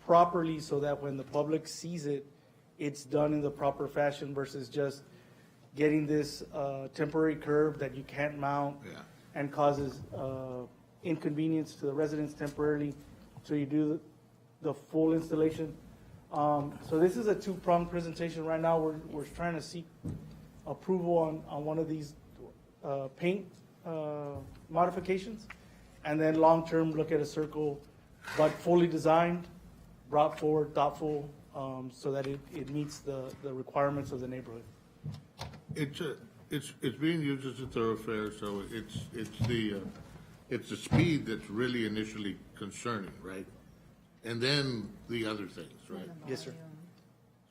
properly so that when the public sees it, it's done in the proper fashion versus just getting this temporary curb that you can't mount and causes inconvenience to the residents temporarily. So you do the full installation. So this is a two-pronged presentation. Right now, we're trying to seek approval on one of these paint modifications, and then long-term look at a circle, but fully designed, brought forward, thoughtful, so that it meets the requirements of the neighborhood. It's being used as a thoroughfare, so it's the speed that's really initially concerning, right? And then the other things, right? Yes, sir.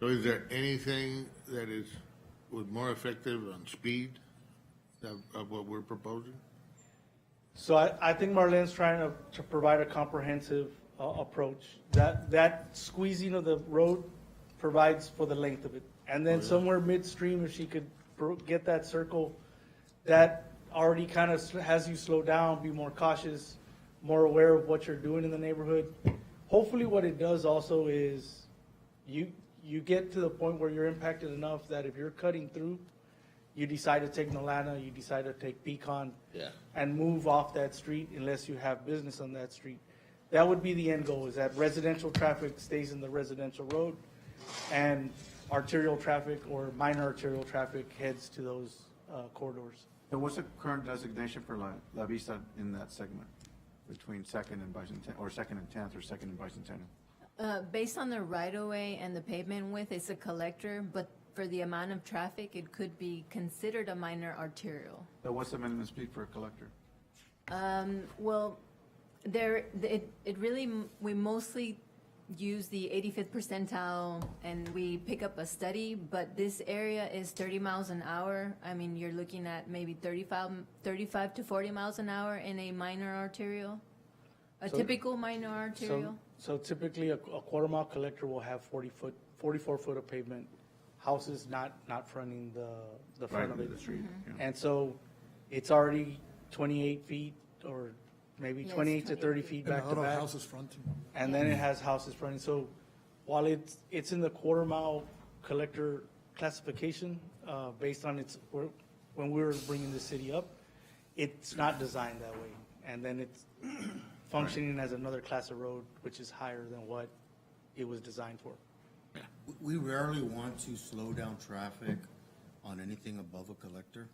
So is there anything that was more effective on speed of what we're proposing? So I think Marlene's trying to provide a comprehensive approach. That squeezing of the road provides for the length of it. And then somewhere midstream, if she could get that circle, that already kind of has you slow down, be more cautious, more aware of what you're doing in the neighborhood. Hopefully what it does also is you get to the point where you're impacted enough that if you're cutting through, you decide to take Nolana, you decide to take Pecan, and move off that street unless you have business on that street. That would be the end goal, is that residential traffic stays in the residential road and arterial traffic or minor arterial traffic heads to those corridors. So what's the current designation for La Vista in that segment between Second and Bicentennial, or Second and 10th, or Second and Bicentennial? Based on the right-of-way and the pavement width, it's a collector, but for the amount of traffic, it could be considered a minor arterial. So what's the minimum speed for a collector? Well, we mostly use the 85th percentile and we pick up a study, but this area is 30 miles an hour. I mean, you're looking at maybe 35 to 40 miles an hour in a minor arterial, typical minor arterial. So typically a quarter mile collector will have 44 foot of pavement, houses not fronting the front of it. The street. And so it's already 28 feet or maybe 28 to 30 feet back to back. Houses fronting. And then it has houses fronting. So while it's in the quarter mile collector classification, based on when we were bringing the city up, it's not designed that way. And then it's functioning as another class of road, which is higher than what it was designed for. We rarely want to slow down traffic on anything above a collector.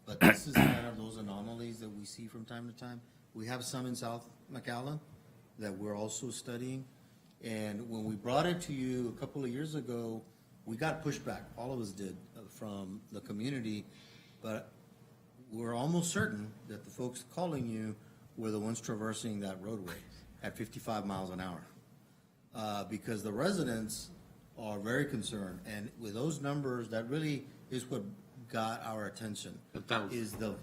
But this is kind of those anomalies that we see from time to time. We have some in South McAllen that we're also studying. And when we brought it to you a couple of years ago, we got pushback, all of us did, from the community. But we're almost certain that the folks calling you were the ones traversing that roadway at 55 miles an hour. Because the residents are very concerned. And with those numbers, that really is what got our attention, is the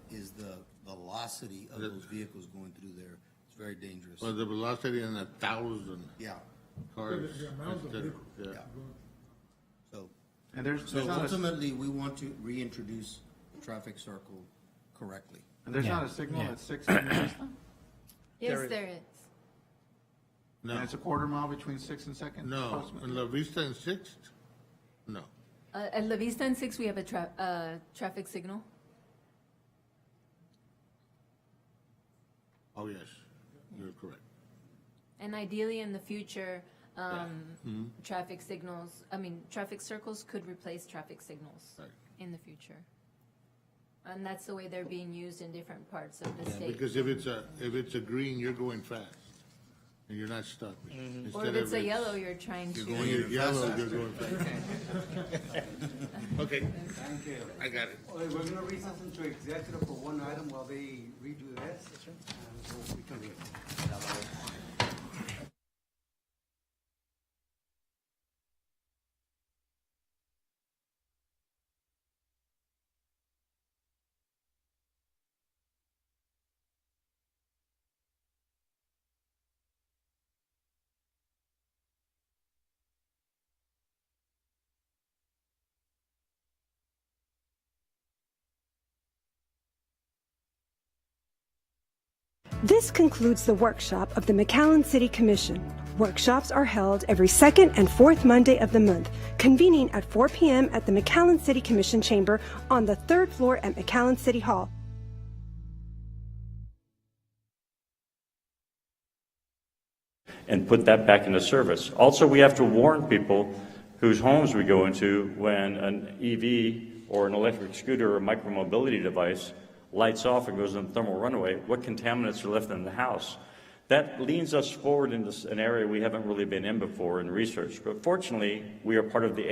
velocity of those vehicles going through there. It's very dangerous. Well, the velocity in 1,000 cars. The amount of vehicles. So, And there's so not ultimately, we want to reintroduce the traffic circle correctly. and there's not a signal at 6 and Vista? Yes, there is. No, And it's a quarter mile between 6 and Second? no, approximately? in La Vista and 6th? No. At La Vista and 6, we have a traffic signal. Oh, yes, you're correct. And ideally, in the future, Traffic signals, traffic circles could replace traffic signals in the future. And that's the way they're being used in different parts of the state. Because if it's a green, you're going fast, and you're not stuck. Or if it's a yellow, you're trying to. You're going yellow, you're going fast. Okay, Thank you. I got it. We're going to recess into executive for one item while they redo that. And we'll reconvene. This concludes the workshop of the McAllen City Commission. Workshops are held every second and fourth Monday of the month, convening at 4 p.m. at the McAllen City Commission chamber on the 3rd floor at McAllen City Hall. And put that back into service. Also, we have to warn people whose homes we go into when an EV or an electric scooter or micromobility device lights off and goes in thermal runaway, what contaminants are left in the house. That leans us forward into an area we haven't really been in before in research. But fortunately, we are part of the